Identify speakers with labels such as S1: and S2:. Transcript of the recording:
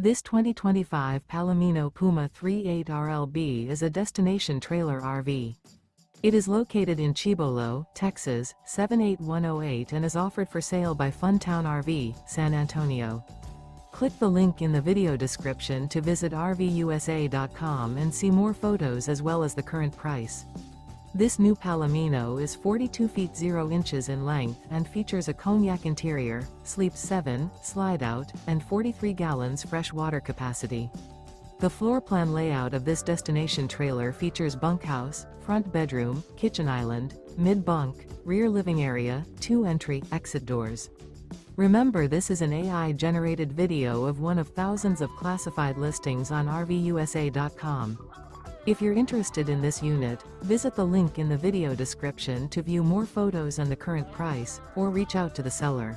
S1: This 2025 Palomino Puma 38 RLB is a destination trailer RV. It is located in Cibolo, Texas, 78108 and is offered for sale by Funtown RV, San Antonio. Click the link in the video description to visit RVUSA.com and see more photos as well as the current price. This new Palomino is 42 feet 0 inches in length and features a COGNAC interior, sleeps 7, slide-out, and 43 gallons fresh water capacity. The floor plan layout of this destination trailer features bunkhouse, front bedroom, kitchen island, mid-bunk, rear living area, 2 entry/exit doors. Remember, this is an AI-generated video of one of thousands of classified listings on RVUSA.com. If you're interested in this unit, visit the link in the video description to view more photos and the current price, or reach out to the seller.